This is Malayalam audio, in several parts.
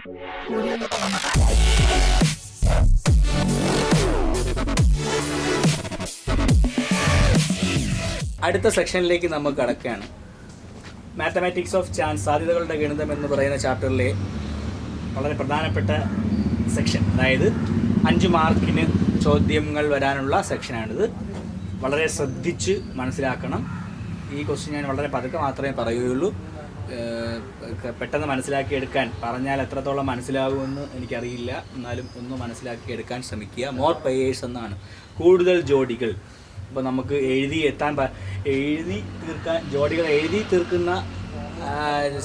അടുത്ത സെക്ഷനിലേക്ക് നമ്മൾ കടക്കുകയാണ്. മാത്തമാറ്റിക്സ് ഓഫ് ചാൻസ്, സാധ്യതകളുടെ ഗണിതം എന്ന് പറയുന്ന ചാപ്റ്ററിലെ വളരെ പ്രധാനപ്പെട്ട സെക്ഷൻ. അതായത് 5 മാർക്കിന് ചോദ്യങ്ങൾ വരാനുള്ള സെക്ഷനാണിത്. വളരെ ശ്രദ്ധിച്ച് മനസ്സിലാക്കണം. ഈ ക്വസ്റ്റ്യൻ ഞാൻ വളരെ പതുക്കെ മാത്രമേ പറയുകയുള്ളൂ. പെട്ടെന്ന് മനസ്സിലാക്കിയെടുക്കാൻ പറഞ്ഞാൽ എത്രത്തോളം മനസ്സിലാകുമെന്ന് എനിക്കറിയില്ല. എന്നാലും ഒന്ന് മനസ്സിലാക്കിയെടുക്കാൻ ശ്രമിക്കുക. മോർ പെയേഴ്സ് എന്നാണ്, കൂടുതൽ ജോഡികൾ. അപ്പോൾ നമുക്ക് എഴുതി തീർക്കാൻ ജോഡികൾ എഴുതി തീർക്കുന്ന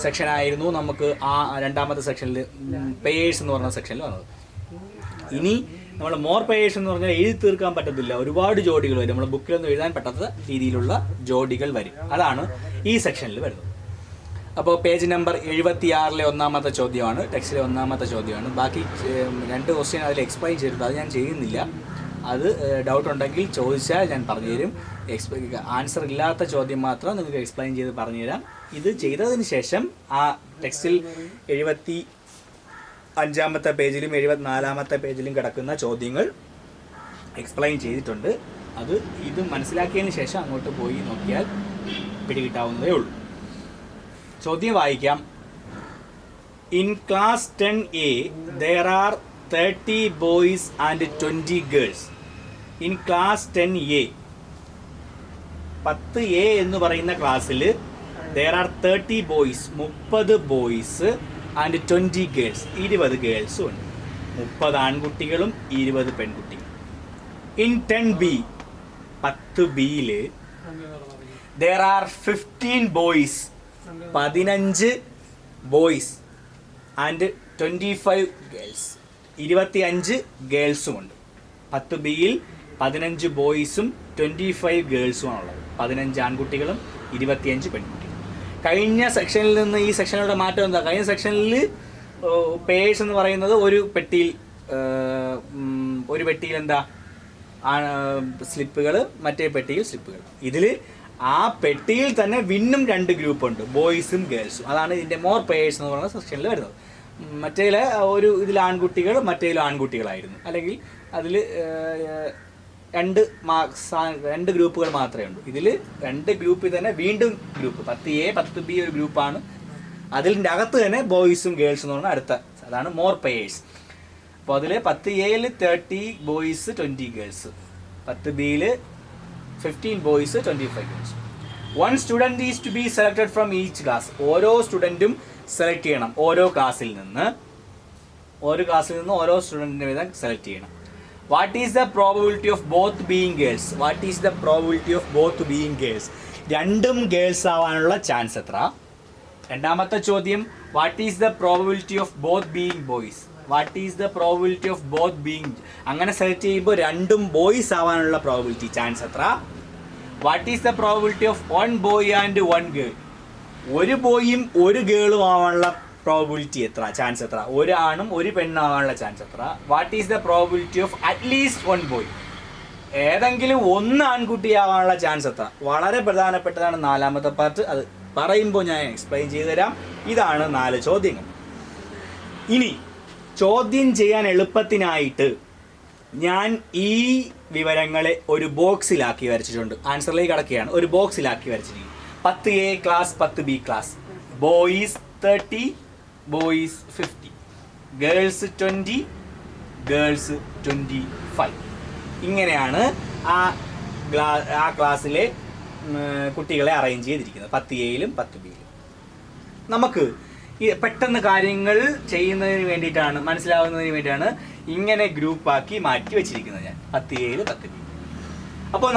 സെക്ഷനായിരുന്നു നമുക്ക് ആ രണ്ടാമത്തെ സെക്ഷനിൽ പെയേഴ്സ് എന്ന് പറഞ്ഞ സെക്ഷനിൽ വന്നത്. ഇനി നമ്മൾ മോർ പെയേഴ്സ് എന്ന് പറഞ്ഞാൽ എഴുതി തീർക്കാൻ പറ്റത്തില്ല, ഒരുപാട് ജോഡികൾ വരും. നമ്മൾ ബുക്കിലൊന്നും എഴുതാൻ പറ്റാത്ത രീതിയിലുള്ള ജോഡികൾ വരും. അതാണ് ഈ സെക്ഷനിൽ വരുന്നത്. അപ്പോൾ പേജ് നമ്പർ 76 ഒന്നാമത്തെ ചോദ്യമാണ്, ടെക്സ്റ്റിലെ ഒന്നാമത്തെ ചോദ്യമാണ്. ബാക്കി 2 ക്വസ്റ്റ്യൻ അതിൽ എക്സ്പ്ലെയിൻ ചെയ്തിട്ടുണ്ട്, അത് ഞാൻ ചെയ്യുന്നില്ല. അത് ഡൗട്ട് ഉണ്ടെങ്കിൽ ചോദിച്ചാൽ ഞാൻ പറഞ്ഞുതരും. ആൻസർ ഇല്ലാത്ത ചോദ്യം മാത്രം നിങ്ങൾക്ക് എക്സ്പ്ലെയിൻ ചെയ്ത് പറഞ്ഞുതരാം. ഇത് ചെയ്തതിന് ശേഷം ആ ടെക്സ്റ്റിൽ 75-ാമത്തെ പേജിലും 74-ാമത്തെ പേജിലും കിടക്കുന്ന ചോദ്യങ്ങൾ എക്സ്പ്ലെയിൻ ചെയ്തിട്ടുണ്ട്. ഇത് മനസ്സിലാക്കിയതിന് ശേഷം അങ്ങോട്ട് പോയി നോക്കിയാൽ പിടികിട്ടാവുന്നതേ ഉള്ളൂ. ചോദ്യം വായിക്കാം. In class 10A there are 30 boys and 20 girls. In class 10A 10A എന്ന് പറയുന്ന ക്ലാസ്സിൽ there are 30 boys 30 boys and 20 girls 20 ഗേൾസും ഉണ്ട്. 30 ആൺകുട്ടികളും 20 പെൺകുട്ടികളും. In 10B 10Bയിൽ there are 15 boys 15 boys and 25 girls 25 ഗേൾസുമുണ്ട്. 10Bയിൽ 15 ബോയ്സും 25 ഗേൾസുമാണുള്ളത്. 15 ആൺകുട്ടികളും 25 പെൺകുട്ടികളും. കഴിഞ്ഞ സെക്ഷനിൽ നിന്ന് ഈ സെക്ഷനിലുള്ള മാറ്റം എന്താ? കഴിഞ്ഞ സെക്ഷനിൽ പേഴ്സ് എന്ന് പറയുന്നത് ഒരു പെട്ടിയിൽ എന്താ സ്ലിപ്പുകൾ, മറ്റേ പെട്ടിയിൽ സ്ലിപ്പുകൾ. ഇതിൽ ആ പെട്ടിയിൽ തന്നെ വീണ്ടും 2 ഗ്രൂപ്പുണ്ട്, ബോയ്സും ഗേൾസും. അതാണ് ഇതിൻ്റെ മോർ പേഴ്സ് എന്ന് പറയുന്ന സെക്ഷനിൽ വരുന്നത്. മറ്റേതിൽ ഇതിൽ ആൺകുട്ടികൾ, മറ്റേതിലും ആൺകുട്ടികളായിരുന്നു. അല്ലെങ്കിൽ അതിൽ 2 ഗ്രൂപ്പുകൾ മാത്രമേ ഉള്ളൂ. ഇതിൽ 2 ഗ്രൂപ്പിൽ തന്നെ വീണ്ടും ഗ്രൂപ്പ്. 10A 10B ഒരു ഗ്രൂപ്പാണ്. അതിൻ്റെ അകത്ത് തന്നെ ബോയ്സും ഗേൾസും എന്ന് പറഞ്ഞാൽ അടുത്ത, അതാണ് മോർ പേഴ്സ്. അപ്പോൾ അതിൽ 10Aയിൽ 30 ബോയ്സ് 20 ഗേൾസ്, 10Bയിൽ 15 boys 25 girls. 1 student is to be selected from each class. ഓരോ സ്റ്റുഡൻറ്റും സെലക്ട് ചെയ്യണം. ഓരോ ക്ലാസ്സിൽ നിന്ന് ഓരോ സ്റ്റുഡൻറ്റിനെ വീതം സെലക്ട് ചെയ്യണം. What is the probability of both being girls? What is the probability of both being girls? രണ്ടും ഗേൾസ് ആവാനുള്ള ചാൻസ് എത്ര? രണ്ടാമത്തെ ചോദ്യം, what is the probability of both being boys? What is the probability of both being? അങ്ങനെ സെലക്ട് ചെയ്യുമ്പോൾ രണ്ടും ബോയ്സ് ആവാനുള്ള പ്രോബബിലിറ്റി ചാൻസ് എത്ര? What is the probability of 1 boy and 1 girl? ഒരു ബോയും ഒരു ഗേളും ആവാനുള്ള പ്രോബിലിറ്റി എത്ര, ചാൻസ് എത്ര? ഒരു ആണും ഒരു പെണ്ണാവാനുള്ള ചാൻസ് എത്ര? What is the probability of at least 1 boy? ഏതെങ്കിലും 1 ആൺകുട്ടി ആവാനുള്ള ചാൻസ് എത്ര? വളരെ പ്രധാനപ്പെട്ടതാണ് 4ാമത്തെ പാർട്ട്. അത് പറയുമ്പോൾ ഞാൻ എക്സ്പ്ലെയിൻ ചെയ്തു തരാം. ഇതാണ് 4 ചോദ്യങ്ങൾ. ഇനി ചോദ്യം ചെയ്യാൻ എളുപ്പത്തിനായിട്ട് ഞാൻ ഈ വിവരങ്ങളെ ഒരു ബോക്സിലാക്കി വരച്ചിട്ടുണ്ട്. ആൻസറിലേക്ക് കടക്കുകയാണ്. ഒരു ബോക്സിലാക്കി വരച്ചിരിക്കും. 10A class, 10B class. Boys 30, boys 50, girls 20, girls 25. ഇങ്ങനെയാണ് ആ ക്ലാസ്സിലെ കുട്ടികളെ അറേഞ്ച് ചെയ്തിരിക്കുന്നത് 10Aയിലും 10Bയിലും. നമുക്ക് ഈ പെട്ടെന്ന് കാര്യങ്ങൾ ചെയ്യുന്നതിന് വേണ്ടിയിട്ടാണ്, മനസ്സിലാവുന്നതിന് വേണ്ടിയിട്ടാണ് ഇങ്ങനെ ഗ്രൂപ്പാക്കി മാറ്റി വെച്ചിരിക്കുന്നത് ഞാൻ 10Aയിൽ 10B. അപ്പോൾ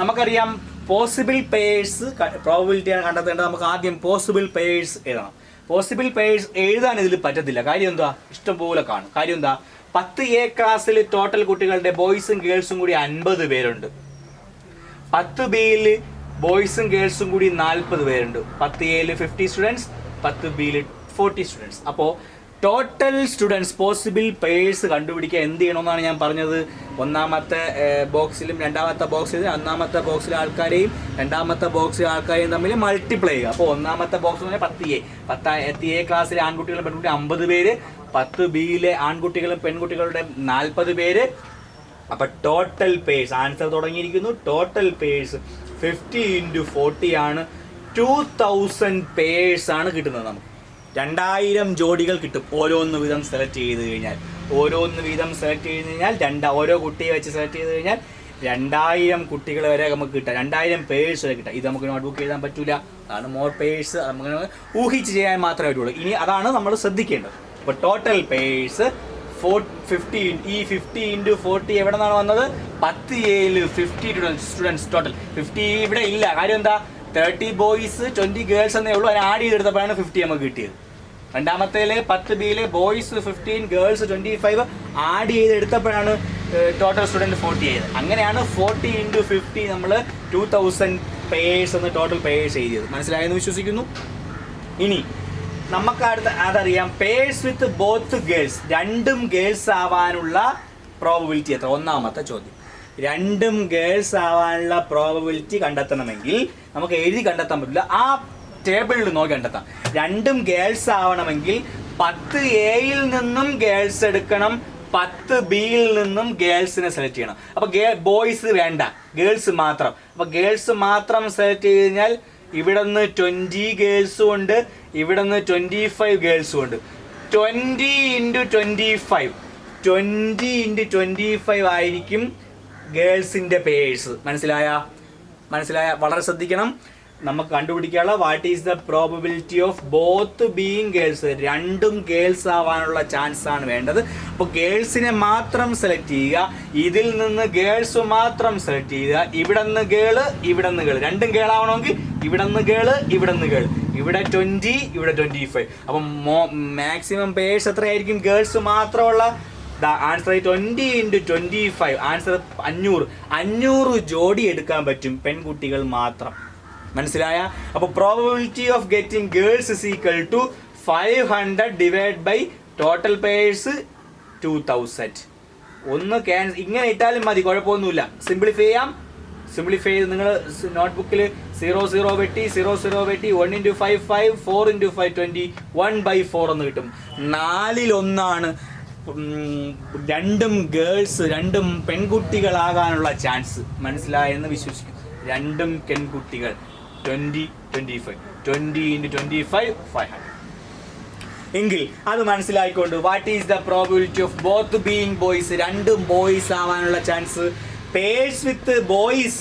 നമുക്കറിയാം പോസിബിൾ പെയേഴ്സ് പ്രോബബിലിറ്റിയാണ് കണ്ടെത്തേണ്ടത്. നമുക്ക് ആദ്യം പോസിബിൾ പെയേഴ്സ് എഴുതണം. പോസിബിൾ പെയേഴ്സ് എഴുതാൻ ഇതിൽ പറ്റത്തില്ല. കാര്യം എന്താ? ഇഷ്ടംപോലെ കാണും. കാര്യം എന്താ? 10A ക്ലാസ്സിൽ ടോട്ടൽ കുട്ടികളുടെ ബോയ്സും ഗേൾസും കൂടി 50 പേരുണ്ട്. 10Bയിൽ ബോയ്സും ഗേൾസും കൂടി 40 പേരുണ്ട്. 10Aയിൽ 50 സ്റ്റുഡൻസ്, 10Bയിൽ 40 സ്റ്റുഡൻസ്. അപ്പോൾ ടോട്ടൽ സ്റ്റുഡൻസ് പോസിബിൾ പേഴ്സ് കണ്ടുപിടിക്കുക എന്ത് ചെയ്യണമെന്നാണ് ഞാൻ പറഞ്ഞത്. ഒന്നാമത്തെ ബോക്സിലും രണ്ടാമത്തെ ബോക്സിലും ഒന്നാമത്തെ ബോക്സിലെ ആൾക്കാരെയും രണ്ടാമത്തെ ബോക്സിലെ ആൾക്കാരെയും തമ്മിൽ മൾട്ടിപ്ലൈ ചെയ്യുക. അപ്പോൾ ഒന്നാമത്തെ ബോക്സ് എന്ന് പറഞ്ഞാൽ 10 A ക്ലാസ്സിലെ ആൺകുട്ടികളും പെൺകുട്ടികളും 50 പേര്, 10 Bയിലെ ആൺകുട്ടികളും പെൺകുട്ടികളുടെ 40 പേര്. അപ്പം ടോട്ടൽ പേഴ്സ് ആൻസർ തുടങ്ങിയിരിക്കുന്നു. ടോട്ടൽ പേഴ്സ് 50 × 40 ആണ്. 2000 പേഴ്സ് ആണ് കിട്ടുന്നത്. നമുക്ക് 2000 ജോഡികൾ കിട്ടും. ഓരോന്ന് വീതം സെലക്ട് ചെയ്ത് കഴിഞ്ഞാൽ ഓരോ കുട്ടിയെ വെച്ച് സെലക്ട് ചെയ്ത് കഴിഞ്ഞാൽ 2000 കുട്ടികൾ വരെ നമുക്ക് കിട്ടാം. 2000 പേഴ്സ് വരെ കിട്ടാം. ഇത് നമുക്ക് നോട്ട്ബുക്ക് എഴുതാൻ പറ്റില്ല. അതാണ് മോർ പേഴ്സ്. നമുക്ക് ഊഹിച്ച് ചെയ്യാൻ മാത്രമേ പറ്റുള്ളൂ. ഇനി അതാണ് നമ്മൾ ശ്രദ്ധിക്കേണ്ടത്. അപ്പോൾ ടോട്ടൽ പേഴ്സ് 50. ഈ 50 × 40 എവിടെ നിന്നാണ് വന്നത്? 10 Aയിൽ 50 സ്റ്റുഡൻസ് ടോട്ടൽ. 50 ഇവിടെ ഇല്ല. കാര്യം എന്താ? 30 ബോയ്സ് 20 ഗേൾസ് എന്നേ ഉള്ളൂ. അതിന് ആഡ് ചെയ്തെടുത്തപ്പോഴാണ് 50 നമുക്ക് കിട്ടിയത്. രണ്ടാമത്തേല് 10 Bയിലെ ബോയ്സ് 15 ഗേൾസ് 25 ആഡ് ചെയ്തെടുത്തപ്പോഴാണ് ടോട്ടൽ സ്റ്റുഡൻറ്റ് 40 ആയത്. അങ്ങനെയാണ് 40 × 50 നമ്മൾ 2000 പേഴ്സ് എന്ന് ടോട്ടൽ പേഴ്സ് എഴുതിയത്. മനസ്സിലായെന്ന് വിശ്വസിക്കുന്നു. ഇനി നമുക്ക് അതറിയാം. പേഴ്സ് വിത്ത് ബോത്ത് ഗേൾസ്, രണ്ടും ഗേൾസ് ആവാനുള്ള പ്രോബബിലിറ്റി എത്ര? ഒന്നാമത്തെ ചോദ്യം. രണ്ടും ഗേൾസ് ആവാനുള്ള പ്രോബബിലിറ്റി കണ്ടെത്തണമെങ്കിൽ നമുക്ക് എഴുതി കണ്ടെത്താൻ പറ്റില്ല. ആ ടേബിളിൽ നോക്കി കണ്ടെത്താം. രണ്ടും ഗേൾസ് ആവണമെങ്കിൽ 10 Aയിൽ നിന്നും ഗേൾസ് എടുക്കണം, 10 Bയിൽ നിന്നും ഗേൾസിനെ സെലക്ട് ചെയ്യണം. അപ്പോൾ ബോയ്സ് വേണ്ട, ഗേൾസ് മാത്രം. അപ്പോൾ ഗേൾസ് മാത്രം സെലക്ട് ചെയ്ത് കഴിഞ്ഞാൽ ഇവിടെ നിന്ന് 20 ഗേൾസും ഉണ്ട്, ഇവിടെ നിന്ന് 25 ഗേൾസും ഉണ്ട്. 20 × 25 ആയിരിക്കും ഗേൾസിൻ്റെ പേഴ്സ്. മനസ്സിലായ? വളരെ ശ്രദ്ധിക്കണം. നമുക്ക് കണ്ടുപിടിക്കാനുള്ള what is the probability of both being girls. രണ്ടും ഗേൾസ് ആവാനുള്ള ചാൻസ് ആണ് വേണ്ടത്. അപ്പോൾ ഗേൾസിനെ മാത്രം സെലക്ട് ചെയ്യുക. ഇതിൽ നിന്ന് ഗേൾസ് മാത്രം സെലക്ട് ചെയ്യുക. ഇവിടെ നിന്ന് ഗേള്, ഇവിടെ നിന്ന് ഗേള്. രണ്ടും ഗേളാവണമെങ്കിൽ ഇവിടെ നിന്ന് ഗേള്, ഇവിടെ നിന്ന് ഗേള്. ഇവിടെ 20, ഇവിടെ 25. അപ്പം മാക്സിമം പേഴ്സ് എത്രയായിരിക്കും? ഗേൾസ് മാത്രമുള്ള ആൻസർ 20 × 25. ആൻസർ 500 ജോഡി എടുക്കാൻ പറ്റും, പെൺകുട്ടികൾ മാത്രം. മനസ്സിലായ? അപ്പോൾ probability of getting girls is equal to 500 divide by total pairs 2000. ഒന്ന് ഇങ്ങനെ ഇട്ടാലും മതി, കുഴപ്പമൊന്നുമില്ല. സിംപ്ലിഫൈ ചെയ്യാം. സിംപ്ലിഫൈ ചെയ്ത് നിങ്ങൾ നോട്ട്ബുക്കിൽ 0 വെട്ടി 0 വെട്ടി 1 × 5 5, 4 × 5 20, 1/4 എന്ന് കിട്ടും. 4/1 രണ്ടും ഗേൾസ്, രണ്ടും പെൺകുട്ടികളാകാനുള്ള ചാൻസ്. മനസ്സിലായെന്ന് വിശ്വസിക്കും. രണ്ടും പെൺകുട്ടികൾ. 20 25 20 × 25 500. എങ്കിൽ അത് മനസ്സിലായിക്കൊണ്ട് what is the probability of both being boys, രണ്ടും ബോയ്സ് ആവാനുള്ള chance. Pairs with boys,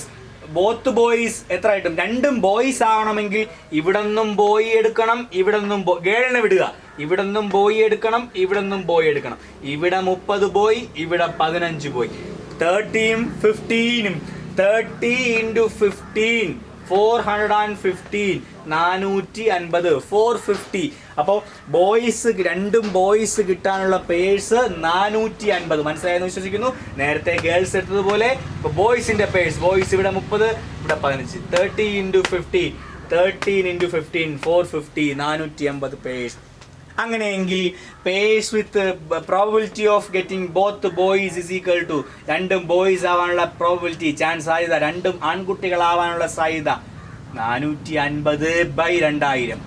both boys എത്ര ആയിട്ടും? രണ്ടും ബോയ്സ് ആവണമെങ്കിൽ ഇവിടെ നിന്നും ബോയ് എടുക്കണം, ഇവിടെ നിന്നും ഗേളിനെ വിടുക. ഇവിടെ നിന്നും ബോയ് എടുക്കണം, ഇവിടെ നിന്നും ബോയ് എടുക്കണം. ഇവിടെ 30 ബോയ്, ഇവിടെ 15 ബോയ്. 30 15 30 × 15 415 450 450. അപ്പോൾ ബോയ്സ്, രണ്ടും ബോയ്സ് കിട്ടാനുള്ള പേഴ്സ് 450. മനസ്സിലായെന്ന് വിശ്വസിക്കുന്നു. നേരത്തെ ഗേൾസ് എടുത്തതുപോലെ ഇപ്പോൾ ബോയ്സിന്റെ പേഴ്സ്, ബോയ്സ് ഇവിടെ 30, ഇവിടെ 15. 30 × 15 13 × 15 450 450 പേഴ്സ്. അങ്ങനെയെങ്കിൽ pairs with probability of getting both boys is equal to, രണ്ടും ബോയ്സ് ആവാനുള്ള പ്രോബിലിറ്റി, ചാൻസ്, സാധ്യത, രണ്ടും ആൺകുട്ടികളാവാനുള്ള സാധ്യത 450/2000.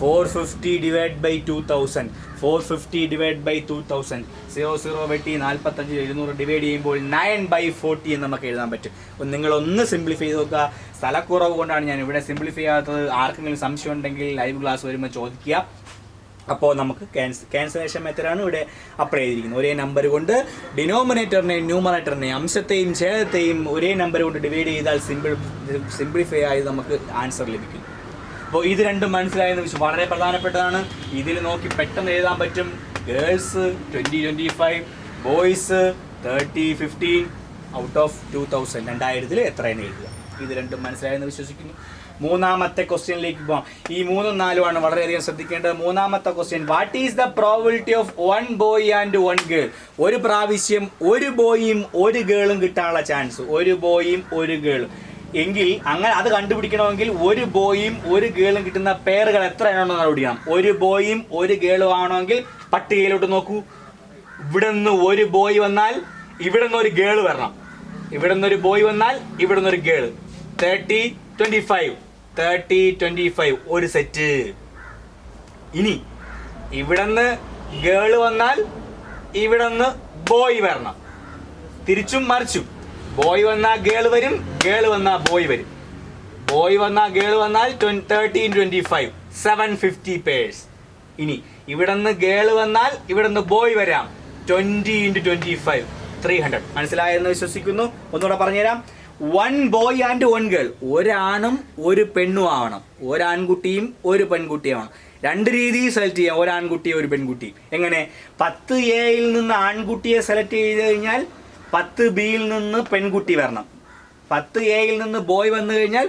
450 ഡിവൈഡ് ബൈ 2000. 450 divide by 2000. 0 വെട്ടി 45 200 ഡിവൈഡ് ചെയ്യുമ്പോൾ 9/40 എന്ന് നമുക്ക് എഴുതാൻ പറ്റും. അപ്പം നിങ്ങളൊന്ന് സിംപ്ലിഫൈ ചെയ്ത് നോക്കുക. സ്ഥലക്കുറവ് കൊണ്ടാണ് ഞാൻ ഇവിടെ സിംപ്ലിഫൈ ചെയ്യാത്തത്. ആർക്കെങ്കിലും സംശയം ഉണ്ടെങ്കിൽ ലൈവ് ക്ലാസ് വരുമ്പോൾ ചോദിക്കുക. അപ്പോൾ നമുക്ക് ക്യാൻസലേഷൻ മെത്തഡാണ് ഇവിടെ അപ്ലൈ ചെയ്തിരിക്കുന്നത്. ഒരേ നമ്പർ കൊണ്ട് ഡിനോമിനേറ്ററിനെയും ന്യൂമറേറ്ററിനെയും, അംശത്തെയും ഛേദത്തെയും ഒരേ നമ്പർ കൊണ്ട് ഡിവൈഡ് ചെയ്താൽ സിംപ്ലിഫൈ ആയി നമുക്ക് ആൻസർ ലഭിക്കും. അപ്പോൾ ഇത് രണ്ടും മനസ്സിലായെന്ന് വെച്ചാൽ വളരെ പ്രധാനപ്പെട്ടതാണ്. ഇതിൽ നോക്കി പെട്ടെന്ന് എഴുതാൻ പറ്റും. Girls 20 25, boys 30 15 out of 2000. 2000 എത്രയെന്ന് എഴുതുക. ഇത് രണ്ടും മനസ്സിലായെന്ന് വിശ്വസിക്കുന്നു. മൂന്നാമത്തെ ക്വസ്റ്റ്യനിലേക്ക് പോകാം. ഈ 3ഉം 4ഉമാണ് വളരെയധികം ശ്രദ്ധിക്കേണ്ടത്. മൂന്നാമത്തെ question, what is the probability of 1 boy and 1 girl? ഒരു പ്രാവശ്യം ഒരു ബോയും ഒരു ഗേളും കിട്ടാനുള്ള ചാൻസ്. ഒരു ബോയും ഒരു ഗേളും. എങ്കിൽ അങ്ങനെ അത് കണ്ടുപിടിക്കണമെങ്കിൽ ഒരു ബോയും ഒരു ഗേളും കിട്ടുന്ന പേരുകൾ എത്ര എണ്ണം കണ്ടുപിടിക്കണം. ഒരു ബോയും ഒരു ഗേളും ആവണമെങ്കിൽ പട്ടികയിലോട്ട് നോക്കൂ. ഇവിടെ നിന്ന് ഒരു ബോയ് വന്നാൽ ഇവിടെ നിന്ന് ഒരു ഗേള് വരണം. ഇവിടെ നിന്നൊരു ബോയ് വന്നാൽ ഇവിടെ നിന്നൊരു ഗേള്. 30, 25 30, 25 ഒരു സെറ്റ്. ഇനി ഇവിടെ നിന്ന് ഗേള് വന്നാൽ ഇവിടെ നിന്ന് ബോയ് വരണം. തിരിച്ചും മറിച്ചും. ബോയ് വന്നാൽ ഗേള് വരും, ഗേള് വന്നാൽ ബോയ് വരും. ബോയ് വന്നാൽ ഗേള് വന്നാൽ 30 × 25 750 പേഴ്സ്. ഇനി ഇവിടെ നിന്ന് ഗേള് വന്നാൽ ഇവിടെ നിന്ന് ബോയ് വരാം. 20 × 25 300. മനസ്സിലായെന്ന് വിശ്വസിക്കുന്നു. ഒന്നുകൂടെ പറഞ്ഞുതരാം. 1 ബോയ് ആൻഡ് 1 ഗേൾ. ഒരാണും ഒരു പെണ്ണും ആവണം. ഒരാൺകുട്ടിയും ഒരു പെൺകുട്ടിയും. 2 രീതിയിൽ സെലക്ട് ചെയ്യാം. ഒരാൺകുട്ടിയും ഒരു പെൺകുട്ടിയും. എങ്ങനെ? 10A നിന്ന് ആൺകുട്ടിയെ സെലക്ട് ചെയ്ത് കഴിഞ്ഞാൽ 10Bയിൽ നിന്ന് പെൺകുട്ടി വരണം. 10A നിന്ന് ബോയ് വന്നു കഴിഞ്ഞാൽ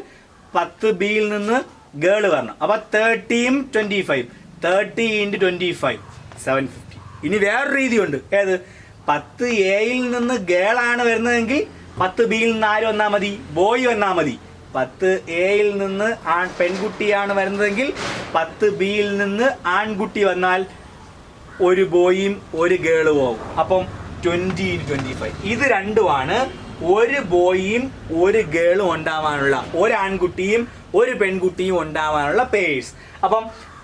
10Bയിൽ നിന്ന് ഗേള് വരണം. അപ്പൊ 30 × 25 30 × 25 750. ഇനി വേറൊരു രീതിയുണ്ട്. ഏത്? 10A നിന്ന് ഗേളാണ് വരുന്നതെങ്കിൽ 10Bയിൽ നിന്ന് ആര് വന്നാൽ മതി? ബോയ് വന്നാൽ മതി. 10A നിന്ന് പെൺകുട്ടിയാണ് വരുന്നതെങ്കിൽ 10Bയിൽ നിന്ന് ആൺകുട്ടി വന്നാൽ ഒരു ബോയും ഒരു ഗേളും ആവും. അപ്പം 20 × 25. ഇത് രണ്ടുമാണ് ഒരു ബോയും ഒരു ഗേളും ഉണ്ടാവാനുള്ള, ഒരു ആൺകുട്ടിയും ഒരു പെൺകുട്ടിയും ഉണ്ടാവാനുള്ള പേഴ്സ്. അപ്പം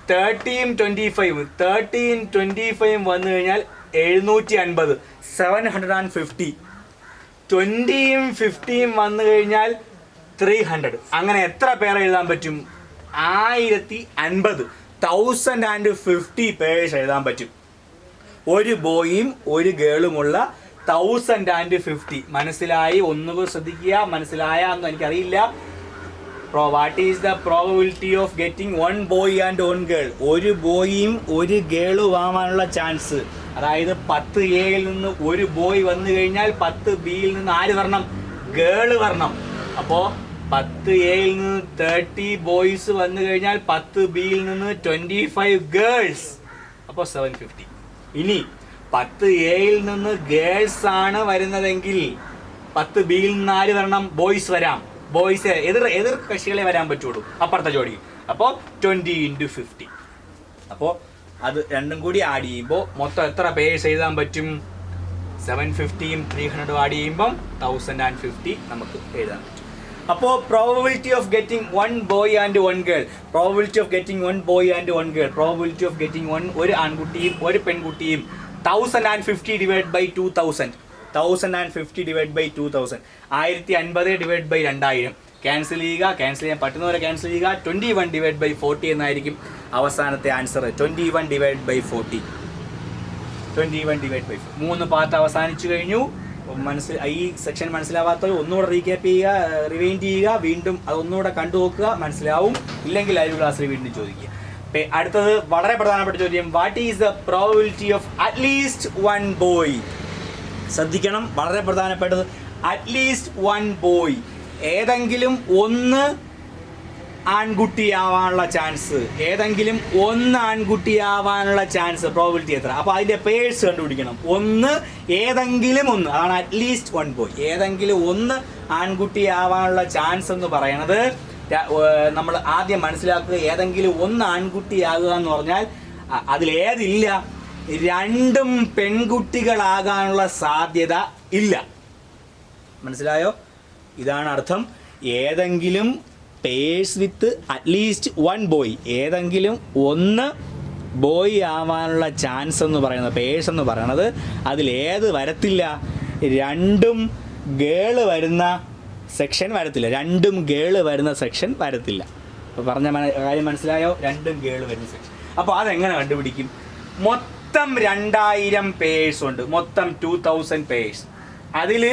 30 × 25 30 × 25 വന്നു കഴിഞ്ഞാൽ 750 750. 20 യും 50 വന്നു കഴിഞ്ഞാൽ 300. അങ്ങനെ എത്ര പേർ എഴുതാൻ പറ്റും? 1050 1050 പേഴ്സ് എഴുതാൻ പറ്റും. ഒരു ബോയും ഒരു ഗേളുമുള്ള 1050. മനസ്സിലായി? ഒന്നുകൂടി ശ്രദ്ധിക്കുക. മനസ്സിലായ എന്ന് എനിക്കറിയില്ല. What is the probability of getting 1 boy and 1 girl? ഒരു ബോയും ഒരു ഗേളും ആവാനുള്ള ചാൻസ്. അതായത് 10Aയിൽ നിന്ന് ഒരു ബോയ് വന്നു കഴിഞ്ഞാൽ 10Bയിൽ നിന്ന് ആര് വരണം? ഗേള് വരണം. അപ്പോൾ 10Aയിൽ നിന്ന് 30 ബോയ്സ് വന്നു കഴിഞ്ഞാൽ 10Bയിൽ നിന്ന് 25 ഗേൾസ്. അപ്പോൾ 750. ഇനി 10Aയിൽ നിന്ന് ഗേൾസ് ആണ് വരുന്നതെങ്കിൽ 10Bയിൽ നിന്ന് ആര് വരണം? ബോയ്സ് വരാം. ബോയ്സ് എതിർ കക്ഷികളെ വരാൻ പറ്റുള്ളൂ, അപ്പുറത്തെ ജോഡി. അപ്പോൾ 20 × 50. അപ്പോൾ അത് രണ്ടും കൂടി ആഡ് ചെയ്യുമ്പോൾ മൊത്തം എത്ര പേഴ്സ് എഴുതാൻ പറ്റും? 750യും 300 ആഡ് ചെയ്യുമ്പം 1050 നമുക്ക് എഴുതാൻ പറ്റും. അപ്പോൾ probability of getting 1 boy and 1 girl, probability of getting 1 boy and 1 girl, probability of getting ഒരു ആൺകുട്ടിയും ഒരു പെൺകുട്ടിയും 1050 divide by 2000 1050 divide by 2000 1050 divide by 2000. Cancel ചെയ്യുക. ക്യാൻസൽ ചെയ്യാൻ പറ്റുന്നവരെ ക്യാൻസൽ ചെയ്യുക. 21 ഡിവൈഡ് ബൈ 40 എന്നായിരിക്കും അവസാനത്തെ answer. 21 divide by 40 21 divide by 40. 3 part അവസാനിച്ചു കഴിഞ്ഞു. ഈ സെക്ഷൻ മനസ്സിലാവാത്തവർ ഒന്നുകൂടെ റീക്യാപ്പ് ചെയ്യുക, റിവൈൻഡ് ചെയ്യുക, വീണ്ടും അതൊന്നുകൂടെ കണ്ടു നോക്കുക. മനസ്സിലാവും. ഇല്ലെങ്കിൽ ലൈവ് ക്ലാസ്സിൽ വീണ്ടും ചോദിക്കുക. അടുത്തത് വളരെ പ്രധാനപ്പെട്ട ചോദ്യം. What is the probability of at least 1 boy? ശ്രദ്ധിക്കണം, വളരെ പ്രധാനപ്പെട്ടത്. അറ്റ്ലീസ്റ്റ് 1 ബോയ്, ഏതെങ്കിലും ഒന്ന് ആൺകുട്ടിയാവാനുള്ള ചാൻസ്, ഏതെങ്കിലും ഒന്ന് ആൺകുട്ടിയാവാനുള്ള ചാൻസ് പ്രോബബിലിറ്റി എത്ര? അപ്പോൾ അതിൻ്റെ പേഴ്സ് കണ്ടുപിടിക്കണം. ഏതെങ്കിലും ഒന്ന്, അതാണ് അറ്റ്ലീസ്റ്റ് 1 ബോയ്. ഏതെങ്കിലും ഒന്ന് ആൺകുട്ടിയാവാനുള്ള ചാൻസ് എന്ന് പറയണത് നമ്മൾ ആദ്യം മനസ്സിലാക്കുക. ഏതെങ്കിലും ഒന്ന് ആൺകുട്ടിയാകുക എന്ന് പറഞ്ഞാൽ അതിലേതില്ല, രണ്ടും പെൺകുട്ടികളാകാനുള്ള സാധ്യത ഇല്ല. മനസ്സിലായോ? ഇതാണ് അർത്ഥം. ഏതെങ്കിലും പേഴ്സ് വിത്ത് അറ്റ്ലീസ്റ്റ് 1 ബോയ്, ഏതെങ്കിലും ഒന്ന് ബോയ് ആവാനുള്ള ചാൻസ് എന്ന് പറയുന്നത്, പേഴ്സ് എന്ന് പറയുന്നത് അതിലേത് വരത്തില്ല? രണ്ടും ഗേള് വരുന്ന സെക്ഷൻ വരത്തില്ല. രണ്ടും ഗേള് വരുന്ന സെക്ഷൻ വരത്തില്ല. അപ്പോൾ പറഞ്ഞ കാര്യം മനസ്സിലായോ? രണ്ടും ഗേള് വരുന്ന സെക്ഷൻ. അപ്പോൾ അതെങ്ങനെ കണ്ടുപിടിക്കും? മൊത്തം 2000 പേഴ്സ് ഉണ്ട്. മൊത്തം 2000 പേഴ്സ്. അതിൽ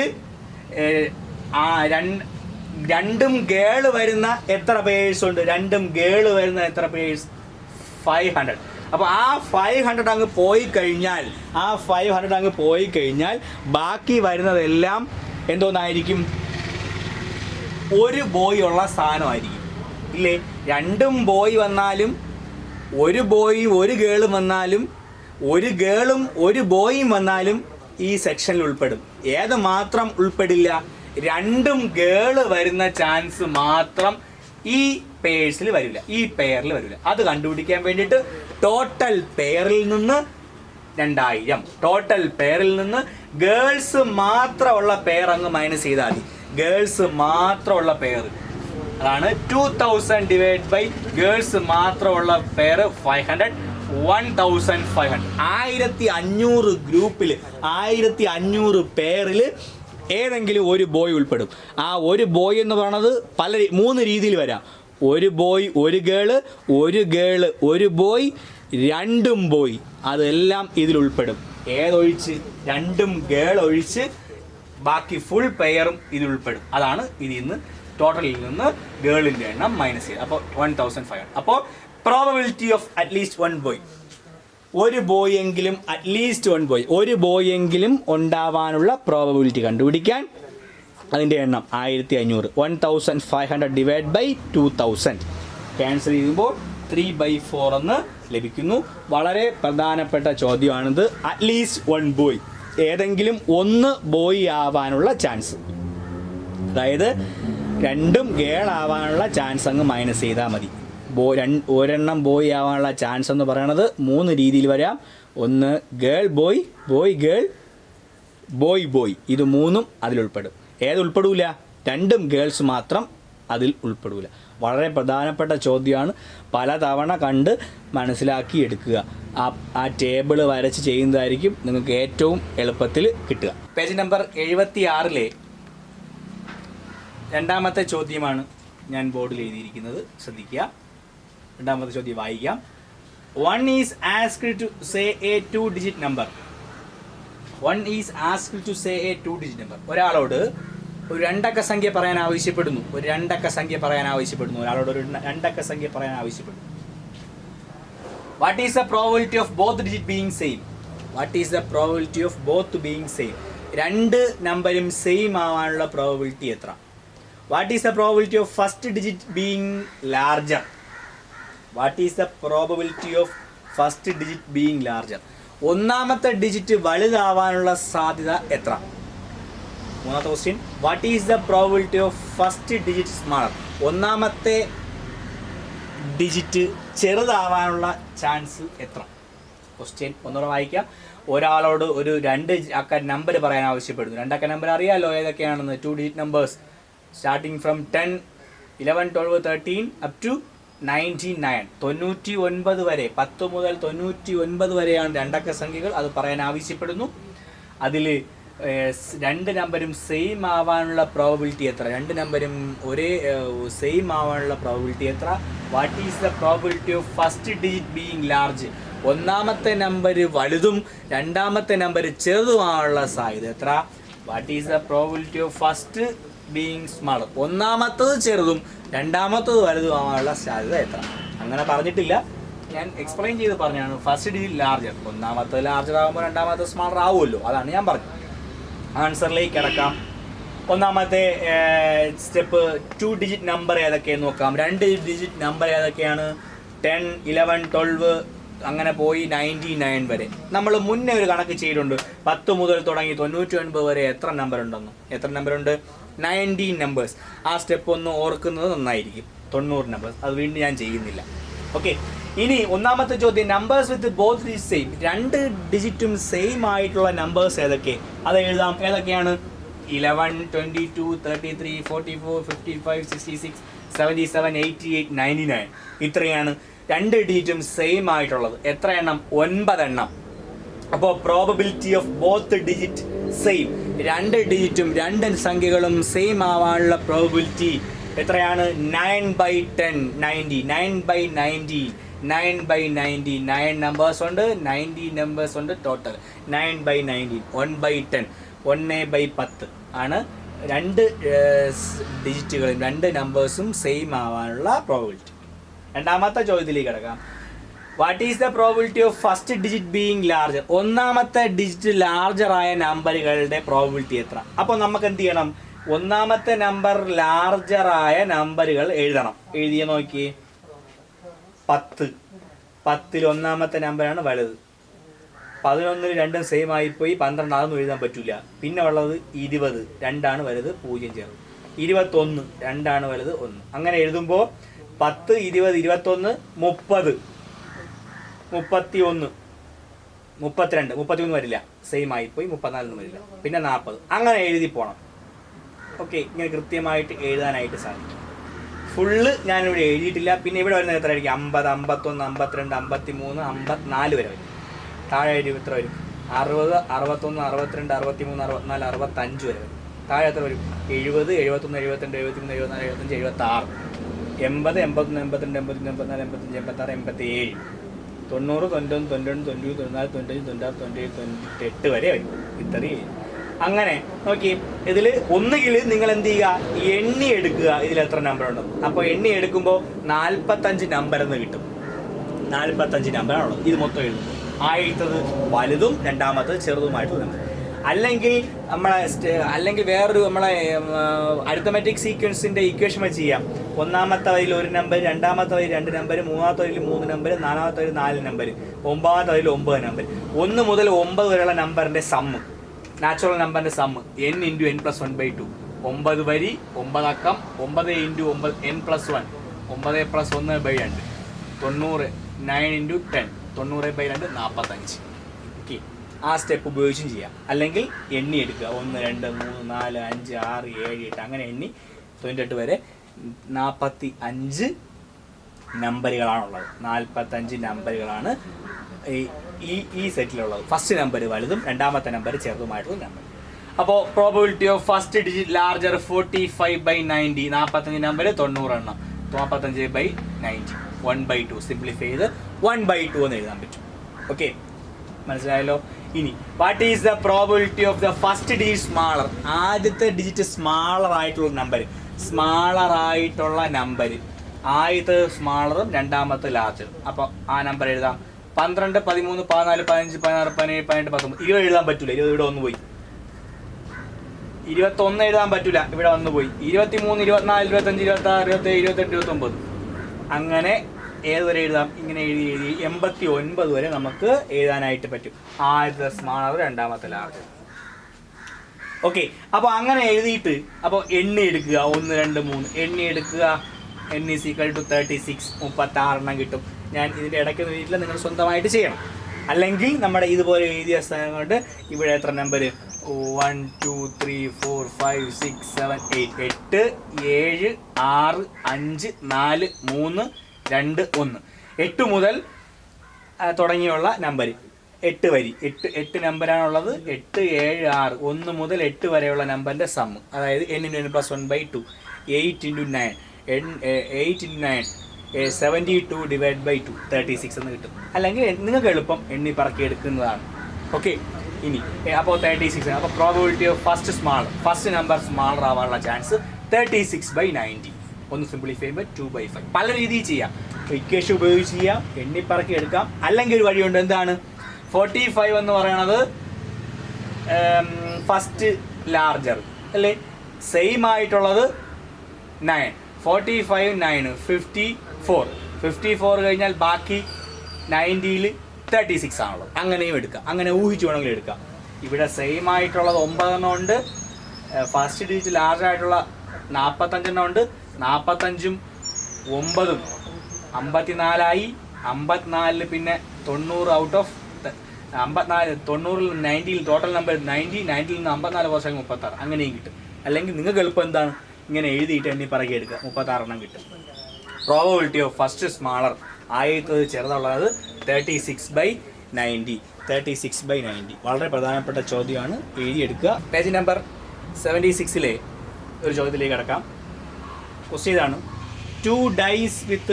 രണ്ടും ഗേള് വരുന്ന എത്ര പേഴ്സ് ഉണ്ട്? രണ്ടും ഗേള് വരുന്ന എത്ര പേഴ്സ്? 500. അപ്പോൾ ആ 500 അങ്ങ് പോയി കഴിഞ്ഞാൽ ബാക്കി വരുന്നതെല്ലാം എന്തോന്നായിരിക്കും? ഒരു ബോയ് ഉള്ള സ്ഥാനമായിരിക്കും. ഇല്ലേ? രണ്ടും ബോയ് വന്നാലും, ഒരു ബോയും ഒരു ഗേളും വന്നാലും, ഒരു ഗേളും ഒരു ബോയും വന്നാലും ഈ സെക്ഷനിൽ ഉൾപ്പെടും. ഏത് മാത്രം ഉൾപ്പെടില്ല? രണ്ടും ഗേള് വരുന്ന ചാൻസ് മാത്രം ഈ പേഴ്സിൽ വരില്ല, ഈ പെയറിൽ വരില്ല. അത് കണ്ടുപിടിക്കാൻ വേണ്ടിയിട്ട് ടോട്ടൽ പെയറിൽ നിന്ന് 2000, ടോട്ടൽ പെയറിൽ നിന്ന് ഗേൾസ് മാത്രമുള്ള പെയർ അങ്ങ് മൈനസ് ചെയ്താൽ മതി. ഗേൾസ് മാത്രമുള്ള പെയർ അതാണ് 2000 ഡിവൈഡ് ബൈ ഗേൾസ് മാത്രമുള്ള പെയർ 500, 1500. 1500 ഗ്രൂപ്പിൽ 1500 പെയറിൽ ഏതെങ്കിലും ഒരു ബോയ് ഉൾപ്പെടും. ആ ഒരു ബോയ് എന്ന് പറയുന്നത് 3 രീതിയിൽ വരാം. ഒരു ബോയ് ഒരു ഗേള്, ഒരു ഗേള് ഒരു ബോയ്, 2 ബോയ്, അതെല്ലാം ഇതിൽ ഉൾപ്പെടും. ഏതൊഴിച്ച്? 2 ഗേൾ ഒഴിച്ച് ബാക്കി ഫുൾ പെയറും ഇതിൽ ഉൾപ്പെടും. അതാണ് ഇതിൽ നിന്ന് ടോട്ടലിൽ നിന്ന് ഗേളിൻ്റെ എണ്ണം മൈനസ് ചെയ്ത്. അപ്പോൾ 1500. അപ്പോൾ പ്രോബബിലിറ്റി ഓഫ് അറ്റ്ലീസ്റ്റ് 1 ബോയ്, ഒരു ബോയ് എങ്കിലും, അറ്റ്ലീസ്റ്റ് 1 ബോയ്, ഒരു ബോയ് എങ്കിലും ഉണ്ടാവാനുള്ള പ്രോബബിലിറ്റി കണ്ടുപിടിക്കാൻ അതിൻ്റെ എണ്ണം 1500. 1500 ഡിവൈഡ് ബൈ 2000 ക്യാൻസൽ ചെയ്യുമ്പോൾ 3/4 എന്ന് ലഭിക്കുന്നു. വളരെ പ്രധാനപ്പെട്ട ചോദ്യമാണിത്. അറ്റ്ലീസ്റ്റ് 1 ബോയ്, ഏതെങ്കിലും 1 ബോയ് ആവാനുള്ള ചാൻസ്, അതായത് 2 ഗേൾ ആവാനുള്ള ചാൻസ് അങ്ങ് മൈനസ് ചെയ്താൽ മതി. ഒരെണ്ണം ബോയ് ആവാനുള്ള ചാൻസ് എന്ന് പറയുന്നത് 3 രീതിയിൽ വരാം. ഒന്ന് girl boy, boy girl, boy boy, ഇത് 3ഉം അതിലുൾപ്പെടും. ഉൾപ്പെടില്ല? 2 ഗേൾസ് മാത്രം അതിൽ ഉൾപ്പെടില്ല. വളരെ പ്രധാനപ്പെട്ട ചോദ്യമാണ്. പലതവണ കണ്ട് മനസ്സിലാക്കി എടുക്കുക. ആ ടേബിൾ വരച്ച് ചെയ്യുന്നതായിരിക്കും നിങ്ങൾക്ക് ഏറ്റവും എളുപ്പത്തിൽ കിട്ടുക. പേജ് നമ്പർ 76 രണ്ടാമത്തെ ചോദ്യമാണ് ഞാൻ ബോർഡിൽ എഴുതിയിരിക്കുന്നത്. ശ്രദ്ധിക്കുക. രണ്ടാമത്തെ ചോദ്യം വായിക്കാം. One is asked to say a 2-digit number. One is asked to say a 2-digit number. ഒരാളോട് ഒരു 2 അക്ക സംഖ്യ പറയാൻ ആവശ്യപ്പെടുന്നു. ഒരാളോട് ഒരു 2 അക്ക സംഖ്യ പറയാൻ ആവശ്യപ്പെടുന്നു. What is the probability of both digit being same? What is the probability of both being same? 2 നമ്പരും സെയിം ആവാനുള്ള പ്രോബബിലിറ്റി എത്ര? What is the probability of first digit being larger? What is the probability of first digit being larger? ഒന്നാമത്തെ ഡിജിറ്റ് വലുതാവാനുള്ള സാധ്യത എത്ര? മൂന്നാമത്തെ question. What is the probability of first digit smaller? ഒന്നാമത്തെ ഡിജിറ്റ് ചെറുതാവാനുള്ള ചാൻസ് എത്ര? ക്വസ്റ്റ്യൻ ഒന്നുകൂടെ വായിക്കാം. ഒരാളോട് ഒരു 2 അക്ക നമ്പർ പറയാൻ ആവശ്യപ്പെടുന്നു. 2 അക്ക നമ്പർ അറിയാമല്ലോ ഏതൊക്കെയാണെന്ന്. 2 digit numbers starting from 10, 11, 12, 13 up to 99. 99 വരെ, 10 മുതൽ 99 വരെയാണ് 2 അക്ക സംഖ്യകൾ. അത് പറയാൻ ആവശ്യപ്പെടുന്നു. അതിൽ 2 നമ്പരും സെയിം ആവാനുള്ള പ്രോബബിലിറ്റി എത്ര? 2 നമ്പരും ഒരേ സെയിം ആവാനുള്ള പ്രോബബിലിറ്റി എത്ര? What is the probability of first digit being large? ഒന്നാമത്തെ നമ്പർ വലുതും രണ്ടാമത്തെ നമ്പർ ചെറുതുമാവാനുള്ള സാധ്യത എത്ര? What is the probability of first being smaller? ഒന്നാമത്തത് ചെറുതും രണ്ടാമത്തത് വലുതുമാവാനുള്ള സാധ്യത എത്ര? അങ്ങനെ പറഞ്ഞിട്ടില്ല, ഞാൻ എക്സ്പ്ലെയിൻ ചെയ്ത് പറഞ്ഞാണ്. ഫസ്റ്റ് ഡിജിറ്റ് ലാർജർ, ഒന്നാമത്തെ ലാർജർ ആകുമ്പോൾ രണ്ടാമത്തെ സ്മാളർ ആവുമല്ലോ, അതാണ് ഞാൻ പറഞ്ഞത്. ആൻസറിലേക്ക് കിടക്കാം. ഒന്നാമത്തെ സ്റ്റെപ്പ് 2 ഡിജിറ്റ് നമ്പർ ഏതൊക്കെയെന്ന് നോക്കാം. 2 ഡിജിറ്റ് നമ്പർ ഏതൊക്കെയാണ്? 10, 11, 12 അങ്ങനെ പോയി 99 വരെ. നമ്മൾ മുന്നേ ഒരു കണക്ക് ചെയ്തിട്ടുണ്ട്. 10 മുതൽ തുടങ്ങി 99 വരെ എത്ര നമ്പർ ഉണ്ടെന്ന്. എത്ര നമ്പറുണ്ട്? 19 നമ്പേഴ്സ്. ആ സ്റ്റെപ്പ് ഒന്ന് ഓർക്കുന്നത് നന്നായിരിക്കും. 90 നമ്പേഴ്സ്. അത് വീണ്ടും ഞാൻ ചെയ്യുന്നില്ല. ഓക്കെ, ഇനി ഒന്നാമത്തെ ചോദ്യം. Numbers with both digit same. 2 ഡിജിറ്റും സെയിം ആയിട്ടുള്ള നമ്പേഴ്സ് ഏതൊക്കെ? അത് എഴുതാം. ഏതൊക്കെയാണ്? 11, 22, 33, 44, 55, 66, 77, 88, 99. ഇത്രയാണ് 2 ഡിജിറ്റും സെയിം ആയിട്ടുള്ളത്. എത്ര എണ്ണം? 9 എണ്ണം. അപ്പോൾ probability of both digit same. 2 ഡിജിറ്റും 2 സംഖ്യകളും സെയിം ആവാനുള്ള പ്രോബബിലിറ്റി എത്രയാണ്? 9/10, 90. 9/90, 9/90. 9 നമ്പേഴ്സ് ഉണ്ട്, 90 നമ്പേഴ്സ് ഉണ്ട് ടോട്ടൽ. 9/90, 1/10, 1/10 ആണ് 2 ഡിജിറ്റുകളും 2 നമ്പേഴ്സും സെയിം ആവാനുള്ള പ്രോബബിലിറ്റി. രണ്ടാമത്തെ ചോദ്യത്തിലേക്ക് കിടക്കാം. What is the probability of first digit being larger? ഒന്നാമത്തെ ഡിജിറ്റ് ലാർജറായ നമ്പറുകളുടെ പ്രോബബിലിറ്റി എത്ര? അപ്പോൾ നമുക്ക് എന്ത് ചെയ്യണം? ഒന്നാമത്തെ നമ്പർ ലാർജറായ നമ്പറുകൾ എഴുതണം. എഴുതിയ നോക്കിയേ. 10. 10ൽ ഒന്നാമത്തെ നമ്പറാണ് വലുത്. 11 രണ്ടും സെയിം ആയിപ്പോയി, 12 അതൊന്നും എഴുതാൻ പറ്റില്ല. പിന്നെ ഉള്ളത് 20, 2 വലുത്, 0 ചേർന്ന് 21, 2 വലുത്, 1. അങ്ങനെ എഴുതുമ്പോൾ 10, 20, 21, 30, 31, 32, 33 വരില്ല, സെയിം ആയിപ്പോയി, 34 വരില്ല, പിന്നെ 40. അങ്ങനെ എഴുതി പോകണം. ഓക്കെ, ഇങ്ങനെ കൃത്യമായിട്ട് എഴുതാനായിട്ട് സാധിക്കും. ഫുള്ള് ഞാനിവിടെ എഴുതിയിട്ടില്ല. പിന്നെ ഇവിടെ വരുന്നത് എത്ര ആയിരിക്കും? 50, 51, 52, 53, 54 വരെ വരും. താഴെ എത്ര വരും? 60, 61, 62, 63, 64, 65 വരെ വരും. താഴെ എത്ര വരും? 70, 71, 72, 73, 74, 75, 76, 80, 81, 82, 83, 84, 85, 86, 87, 90, 91, 92, 93, 94, 95, 96, 97, 98 വരെ വരും. ഇത്രയും. അങ്ങനെ നോക്കി, ഇതിൽ ഒന്നുകിൽ നിങ്ങൾ എന്ത് ചെയ്യുക, എണ്ണി എടുക്കുക, ഇതിൽ എത്ര നമ്പർ ഉണ്ട്. അപ്പോൾ എണ്ണി എടുക്കുമ്പോൾ 45 നമ്പർ എന്ന് കിട്ടും. 45 നമ്പറാണുള്ളത്. ഇത് മൊത്തം എഴുതുമ്പോൾ ആദ്യത്തത് വലുതും രണ്ടാമത്തത് ചെറുതുമായിട്ടുള്ള നമ്പർ. അല്ലെങ്കിൽ വേറൊരു നമ്മളെ അരിത്തമെറ്റിക് സീക്വൻസിന്റെ ഇക്വേഷൻ വെച്ച് ചെയ്യാം. ഒന്നാമത്തെ വരിയിൽ 1 നമ്പർ, രണ്ടാമത്തെ വരിയിൽ 2 നമ്പർ, മൂന്നാമത്തെ വരിയിൽ 3 നമ്പർ, നാലാമത്തെ വരിയിൽ 4 നമ്പർ, ഒമ്പതാമത്തെ വരിയിൽ 9 നമ്പർ. 1 മുതൽ 9 വരെയുള്ള നമ്പറിന്റെ സമ്മ്, നാച്ചുറൽ നമ്പറിന്റെ സമ്മ് n × n+1/2. 9 വരി, 9 അക്കം, 9 × n+1, 9 + 1/2, 90, 9 × 10, 90/2, 45. ഓക്കെ, ആ സ്റ്റെപ്പ് ഉപയോഗിച്ചും ചെയ്യാം. അല്ലെങ്കിൽ എണ്ണി എടുക്കുക, 1, 2, 3, 4, 5, 6, 7, 8 അങ്ങനെ എണ്ണി 98 വരെ 45 നമ്പറുകളാണുള്ളത്. 45 നമ്പറുകളാണ് ഈ സെറ്റിലുള്ളത്. ഫസ്റ്റ് നമ്പർ വലുതും രണ്ടാമത്തെ നമ്പർ ചെറുതുമായിട്ടുള്ള നമ്പർ. അപ്പോൾ probability of first digit larger 45/90. 45 number 90 എണ്ണം, 45/90, 1/2. സിംപ്ലിഫൈ ചെയ്ത് 1/2 എന്ന് എഴുതാൻ പറ്റും. ഓക്കെ, മനസ്സിലായല്ലോ. ഇനി what is the probability of the first digit smaller? ആദ്യത്തെ ഡിജിറ്റ് സ്മാളർ ആയിട്ടുള്ള നമ്പർ, ആദ്യത്തെ സ്മാളറും രണ്ടാമത്തെ ലാർജറും. അപ്പോൾ ആ നമ്പർ എഴുതാം. 12, 13, 14, 15, 16, 17, 18, 19, 20 എഴുതാൻ പറ്റൂല. 20 ഇവിടെ വന്നു പോയി. 21 എഴുതാൻ പറ്റൂല, ഇവിടെ വന്നു പോയി. 23, 24, 25, 26, 27, 28, 29. അങ്ങനെ ഏതുവരെ എഴുതാം? ഇങ്ങനെ എഴുതി 89 വരെ നമുക്ക് എഴുതാനായിട്ട് പറ്റും. ആദ്യത്തെ സ്മാളർ, രണ്ടാമത്തെ ലാർജർ. ഓക്കെ, അപ്പോൾ അങ്ങനെ എഴുതിയിട്ട് അപ്പോൾ എണ്ണി എടുക്കുക. 1, 2, 3 എണ്ണി എടുക്കുക. n = 36, 36 എണ്ണം കിട്ടും. ഞാൻ ഇതിൻ്റെ ഇടയ്ക്ക് എഴുതിയിട്ടില്ല, നിങ്ങൾ സ്വന്തമായിട്ട് ചെയ്യണം. അല്ലെങ്കിൽ നമ്മുടെ ഇതുപോലെ എഴുതിയ സ്ഥലം കൊണ്ട് ഇവിടെ എത്ര നമ്പർ? 1, 2, 3, 4, 5, 6, 7, 8, 8, 7, 6, 5, 4, 3, 2, 1. 8 മുതൽ തുടങ്ങിയുള്ള നമ്പർ, 8 വരി, 8 നമ്പറാണുള്ളത്. 8, 7, 6, 1 മുതൽ 8 വരെയുള്ള നമ്പറിൻ്റെ സമ്മ്, അതായത് n × n+1/2, 8 × 9, 8 × 9, 72/2, 36 എന്ന് കിട്ടും. അല്ലെങ്കിൽ നിങ്ങൾക്ക് എളുപ്പം എണ്ണി പറക്കി എടുക്കുന്നതാണ്. ഓക്കെ, ഇനി അപ്പോൾ 36. അപ്പോൾ probability of first number smaller ആവാനുള്ള ചാൻസ് 36/90. ഒന്ന് സിംപ്ലിഫൈ ചെയ്യുമ്പോൾ 2/5. പല രീതിയിൽ ചെയ്യാം. ഇക്വേഷൻ ഉപയോഗിച്ച് ചെയ്യാം, എണ്ണി പറക്കി എടുക്കാം. അല്ലെങ്കിൽ ഒരു വഴിയുണ്ട്. എന്താണ്? 45 എന്ന് പറയുന്നത് ഫസ്റ്റ് ലാർജർ അല്ലേ? സെയിം ആയിട്ടുള്ളത് 9. 45, 9, 54 കഴിഞ്ഞാൽ ബാക്കി 90ൽ 36 ആണുള്ളത്. അങ്ങനെയും എടുക്കാം. അങ്ങനെ ഊഹിച്ച് വേണമെങ്കിലും എടുക്കാം. ഇവിടെ സെയിം ആയിട്ടുള്ളത് 9 എണ്ണം ഉണ്ട്. ഫസ്റ്റ് ഡിജിറ്റ് ലാർജ് ആയിട്ടുള്ള 45 എണ്ണം ഉണ്ട്. 45ഉം 9ഉം 54ആയി. 54 പിന്നെ 90 ഔട്ട് ഓഫ് 54, 90ൽ 90ൽ ടോട്ടൽ നമ്പർ 90, 90ൽ നിന്ന് 54 കുറച്ച് 36. അങ്ങനെയും കിട്ടും. അല്ലെങ്കിൽ നിങ്ങൾക്ക് എളുപ്പം എന്താണ്? ഇങ്ങനെ എഴുതിയിട്ട് എണ്ണി പറക്കി എടുക്കുക, 36 എണ്ണം കിട്ടും. പ്രോബബിലിറ്റി ഓഫ് ഫസ്റ്റ് സ്മാളർ, ആദ്യത്തത് ചെറുതുള്ളത് 36/90. 36/90 വളരെ പ്രധാനപ്പെട്ട ചോദ്യമാണ്, എഴുതിയെടുക്കുക. പേജ് നമ്പർ 76 ഒരു ചോദ്യത്തിലേക്ക് കിടക്കാം. ക്വസ്റ്റ്യൻ ഇതാണ്: 2 dice with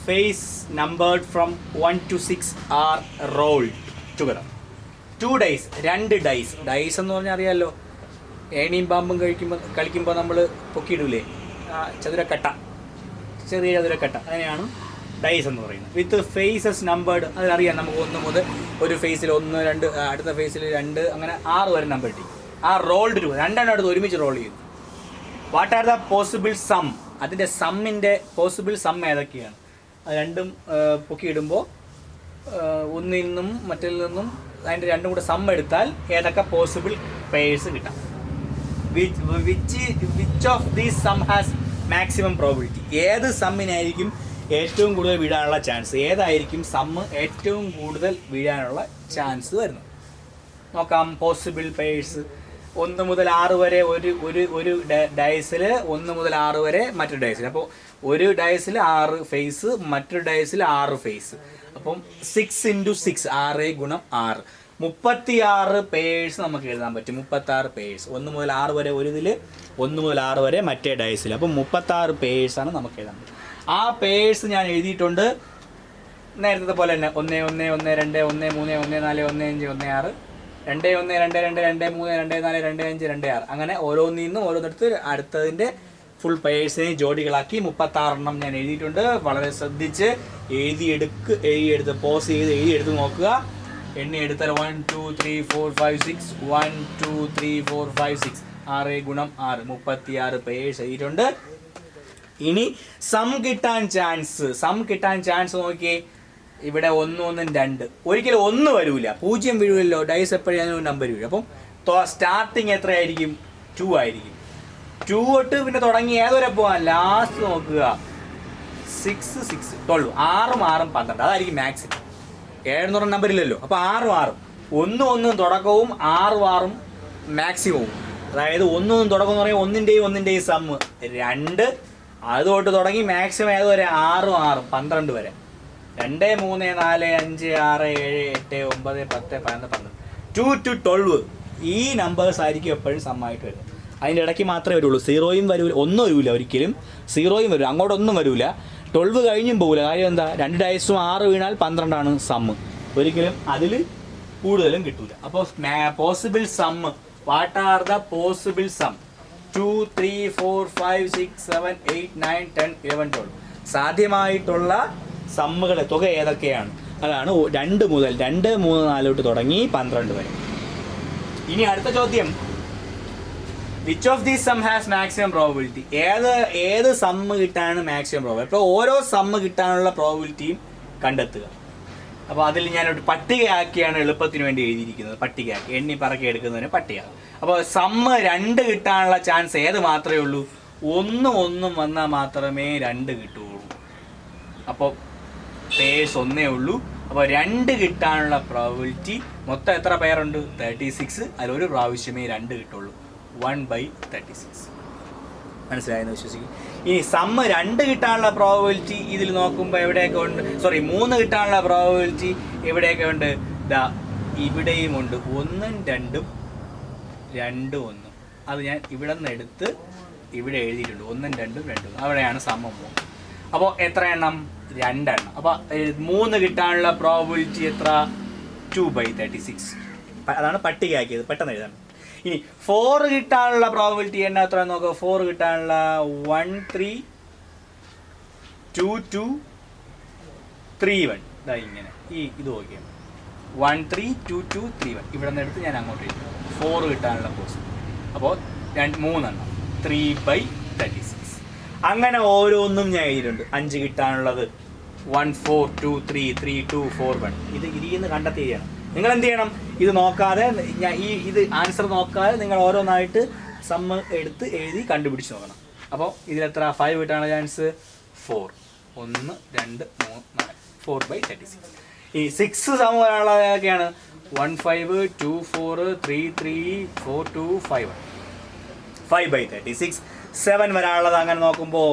face numbered from 1 to 6 are rolled together. 2 dice, 2 dice. Dyes എന്ന് പറഞ്ഞാൽ അറിയാമല്ലോ, ഏണിയും പാമ്പും കളിക്കുമ്പോൾ നമ്മൾ പൊക്കിയിടൂലേ, ചതുരക്കട്ട, ചെറിയ ചതുരക്കട്ട, അങ്ങനെയാണ് ഡൈസ് എന്ന് പറയുന്നത്. വിത്ത് ഫേസസ് നമ്പേർഡ്, അതിലറിയാം നമുക്ക് 1 മുതൽ ഒരു ഫേസിൽ 1, 2, അടുത്ത ഫേസിൽ 2, അങ്ങനെ 6 വരെ നമ്പർ കിട്ടി. ആ റോൾഡ് 2 രണ്ടെണ്ണം അടുത്ത് ഒരുമിച്ച് റോൾ ചെയ്തു. What are the possible sum? അതിൻ്റെ സമ്മിൻ്റെ പോസിബിൾ സം ഏതൊക്കെയാണ്? അത് രണ്ടും പൊക്കിയിടുമ്പോൾ ഒന്നിൽ നിന്നും മറ്റിൽ നിന്നും അതിൻ്റെ രണ്ടും കൂടെ സം എടുത്താൽ ഏതൊക്കെ പോസിബിൾ പെയേഴ്സ് കിട്ടാം. Which of these sum has maximum probability? ഏത് സമ്മിനായിരിക്കും ഏറ്റവും കൂടുതൽ വീഴാനുള്ള ചാൻസ്? ഏതായിരിക്കും സമ്മ് ഏറ്റവും കൂടുതൽ വീഴാനുള്ള ചാൻസ് വരുന്നത്? നോക്കാം. പോസിബിൾ പെയേഴ്സ് 1 മുതൽ 6 വരെ ഒരു ഡയസിൽ 1 മുതൽ 6 വരെ മറ്റൊരു ഡയസിൽ. അപ്പോൾ ഒരു ഡയസിൽ 6 ഫേസ്, മറ്റൊരു ഡയസിൽ 6 ഫേസ്. അപ്പം 6 × 6 6 × 6 36 പേഴ്സ് നമുക്ക് എഴുതാൻ പറ്റും. 36 പേഴ്സ് 1 മുതൽ 6 വരെ ഒരു ഇതിൽ, 1 മുതൽ 6 വരെ മറ്റേ ഡയസിൽ. അപ്പം 36 പേഴ്സാണ് നമുക്ക് എഴുതാൻ പറ്റും. ആ പേഴ്സ് ഞാൻ എഴുതിയിട്ടുണ്ട് നേരത്തെ പോലെ തന്നെ 1 1 1 2 1 3 1 4 1 5 1 6 2 1 2 2 2 3 2 4 2 5 2 6 അങ്ങനെ ഓരോന്നിൽ നിന്നും ഓരോന്നെടുത്ത് അടുത്തതിൻ്റെ ഫുൾ പേഴ്സിനെ ജോഡികളാക്കി 36 ഞാൻ എഴുതിയിട്ടുണ്ട്. വളരെ ശ്രദ്ധിച്ച് എഴുതിയെടുത്ത് പോസ് ചെയ്ത് എഴുതിയെടുത്ത് നോക്കുക. എണ്ണി എടുത്താൽ 1 2 3 4 5 6 1 2 3 4 5 6 6 × 6 36 പേഴ്സ് എഴുതിയിട്ടുണ്ട്. ഇനി സം കിട്ടാൻ ചാൻസ് നോക്കിയേ. ഇവിടെ 1 1 2 ഒരിക്കലും 1 വരൂല, 0 വീഴുമല്ലോ. ഡൈസ് എപ്പോഴും നമ്പർ വീഴും. അപ്പം സ്റ്റാർട്ടിങ് എത്രയായിരിക്കും? 2 ആയിരിക്കും. 2 തൊട്ട് പിന്നെ തുടങ്ങി ഏതുവരെ പോകാം? ലാസ്റ്റ് നോക്കുക 6 6 12 6 6 12 അതായിരിക്കും മാക്സിമം. 7 എന്ന് പറഞ്ഞ നമ്പർ ഇല്ലല്ലോ. അപ്പോൾ 6 6 1 1 തുടക്കവും 6 6 മാക്സിമവും. അതായത് 1 1 തുടക്കം എന്ന് പറയുമ്പോൾ ഒന്നിൻ്റെയും സമ്മ് 2. അതുതൊട്ട് തുടങ്ങി മാക്സിമം ഏതുവരെ? 6 6 12 വരെ. 2 3 4 5 6 7 8 9 10 11 12 2 to 12 ഈ നമ്പേഴ്സ് ആയിരിക്കും എപ്പോഴും സമ്മായിട്ട് വരുന്നത്. അതിൻ്റെ ഇടയ്ക്ക് മാത്രമേ വരുള്ളൂ. 0യും വരൂല, 1 വരൂല ഒരിക്കലും. 0യും വരും, അങ്ങോട്ടൊന്നും വരൂല. 12 കഴിഞ്ഞും പോകില്ല. കാര്യം എന്താ? 2 ഡയസും 6 വീണാൽ 12 സമ്മ്. ഒരിക്കലും അതിൽ കൂടുതലും കിട്ടൂല. അപ്പോൾ possible sum, what are the possible sum? 2 3 4 5 6 7 8 9 10 11 12 സാധ്യമായിട്ടുള്ള സമ്മുകളുടെ തുക ഏതൊക്കെയാണ്? അതാണ് 2 മുതൽ 2 3 4 തൊട്ട് തുടങ്ങി 12 വരെ. ഇനി അടുത്ത ചോദ്യം, which of these sum has maximum probability? ഏത് സമ്മ് കിട്ടാനാണ് മാക്സിമം പ്രോബിലിറ്റി? അപ്പോൾ ഓരോ സമ്മ് കിട്ടാനുള്ള പ്രോബിലിറ്റിയും കണ്ടെത്തുക. അപ്പോൾ അതിൽ ഞാനൊരു പട്ടികയാക്കിയാണ് എളുപ്പത്തിന് വേണ്ടി എഴുതിയിരിക്കുന്നത്. പട്ടികയാക്കി എണ്ണി പറക്കി എടുക്കുന്നതിന് പട്ടിക. അപ്പോൾ സമ്മ് 2 കിട്ടാനുള്ള ചാൻസ് ഏത് മാത്രമേ ഉള്ളൂ? 1 1 വന്നാൽ മാത്രമേ 2 കിട്ടുകയുള്ളൂ. അപ്പോൾ പേഴ്സ് 1 ഉള്ളൂ. അപ്പോൾ 2 കിട്ടാനുള്ള പ്രോബിലിറ്റി മൊത്തം എത്ര പേരുണ്ട്? 36. അതിലൊരു പ്രാവശ്യമേ 2 കിട്ടുള്ളൂ. 1/36. മനസ്സിലായെന്ന് വിശ്വസിക്കും. ഇനി സമ്മ് 2 കിട്ടാനുള്ള പ്രോബിലിറ്റി ഇതിൽ നോക്കുമ്പോൾ എവിടെയൊക്കെ ഉണ്ട്? 3 കിട്ടാനുള്ള പ്രോബിലിറ്റി എവിടെയൊക്കെ ഉണ്ട്? ഇവിടെയും ഉണ്ട്. 1 2 2 1. അത് ഞാൻ ഇവിടെ നിന്ന് എടുത്ത് ഇവിടെ എഴുതിയിട്ടുണ്ട്. 1 2 2. അവിടെയാണ് സമ്മം പോകുന്നത്. അപ്പോൾ എത്ര എണ്ണം? 2 എണ്ണം. അപ്പോൾ 3 കിട്ടാനുള്ള പ്രോബിലിറ്റി എത്ര? 2/36. അതാണ് പട്ടികയാക്കിയത്, പെട്ടെന്ന് എഴുതാൻ. ഇനി 4 കിട്ടാനുള്ള പ്രോബിലിറ്റി എന്നാ എത്ര നോക്കുക? 4 കിട്ടാനുള്ള 1 3 2 2 3 1. ഇതാ ഇങ്ങനെ ഇത് നോക്കിയാണ് 1 3 2 2 3 1. ഇവിടെ നിന്ന് എടുത്ത് ഞാൻ അങ്ങോട്ട് എഴുതി 4 കിട്ടാനുള്ള പോസിബിൾ. അപ്പോൾ 3 എണ്ണം 3/36. അങ്ങനെ ഓരോന്നും ഞാൻ എഴുതിയിട്ടുണ്ട്. 5 കിട്ടാനുള്ളത് 1 4 2 3 3 2 4 1. ഇത് ഇരിക്കുന്ന കണ്ടെത്തി ചെയ്യണം. നിങ്ങൾ എന്ത് ചെയ്യണം? ഇത് നോക്കാതെ ഇത് ആൻസർ നോക്കാതെ നിങ്ങൾ ഓരോന്നായിട്ട് സമ്മ് എടുത്ത് എഴുതി കണ്ടുപിടിച്ച് നോക്കണം. അപ്പോൾ ഇതിലെത്ര 5 കിട്ടാനുള്ള ചാൻസ്? 4 1 2 3 4 4/36. ഈ 6 സമം ഒരാളൊക്കെയാണ് 1 5 2 4 3 3 4 2 5 1 5/36. 7 വരാനുള്ളത് അങ്ങനെ നോക്കുമ്പോൾ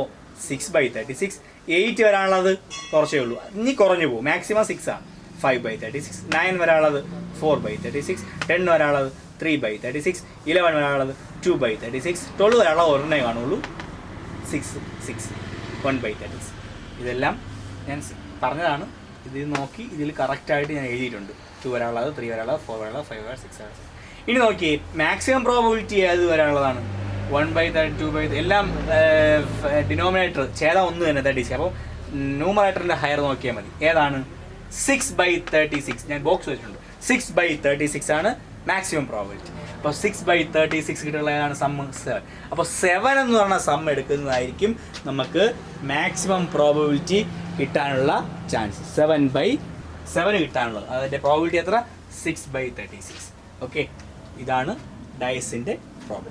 6/36. 8 വരാനുള്ളത് കുറച്ചേ ഉള്ളൂ, ഇനി കുറഞ്ഞു പോകും. മാക്സിമം 6 ആണ്. 5/36. 9 വരാനുള്ളത് 4/36. 10 വരാനുള്ളത് 3/36. 11 വരാനുള്ളത് 2/36. 12 വരാനുള്ളത് ഒരെണ്ണേ കാണുള്ളൂ. 6 6 1/36. ഇതെല്ലാം ഞാൻ പറഞ്ഞതാണ്. ഇത് നോക്കി ഇതിൽ കറക്റ്റായിട്ട് ഞാൻ എഴുതിയിട്ടുണ്ട്. 2 വരാനുള്ളത് 3 വരാനുള്ളത് 4 വരാനുള്ളത് 5 വരാനുള്ളത് 6 വരാനുള്ളത്. ഇനി നോക്കി മാക്സിമം പ്രോബിലിറ്റി ഏത് വരാനുള്ളതാണ്? 1/30 2/30 എല്ലാം ഡിനോമിനേറ്റർ ഛേദം 1 തന്നെ 36. അപ്പോൾ ന്യൂമറേറ്ററിൻ്റെ ഹയർ നോക്കിയാൽ മതി. ഏതാണ്? 6/36. ഞാൻ ബോക്സ് വെച്ചിട്ടുണ്ട്. 6/36 ആണ് മാക്സിമം പ്രോബിലിറ്റി. അപ്പോൾ 6/36 കിട്ടുള്ള ഏതാണ്? സമ്മ് 7. അപ്പോൾ 7 എന്ന് പറഞ്ഞ സമ്മ് എടുക്കുന്നതായിരിക്കും നമുക്ക് മാക്സിമം പ്രോബിലിറ്റി കിട്ടാനുള്ള ചാൻസ്. 7/7 കിട്ടാനുള്ളത്. അതിൻ്റെ പ്രോബിലിറ്റി എത്ര? 6/36. ഓക്കെ, ഇതാണ് ഡയസിൻ്റെ പ്രോബ്ലം.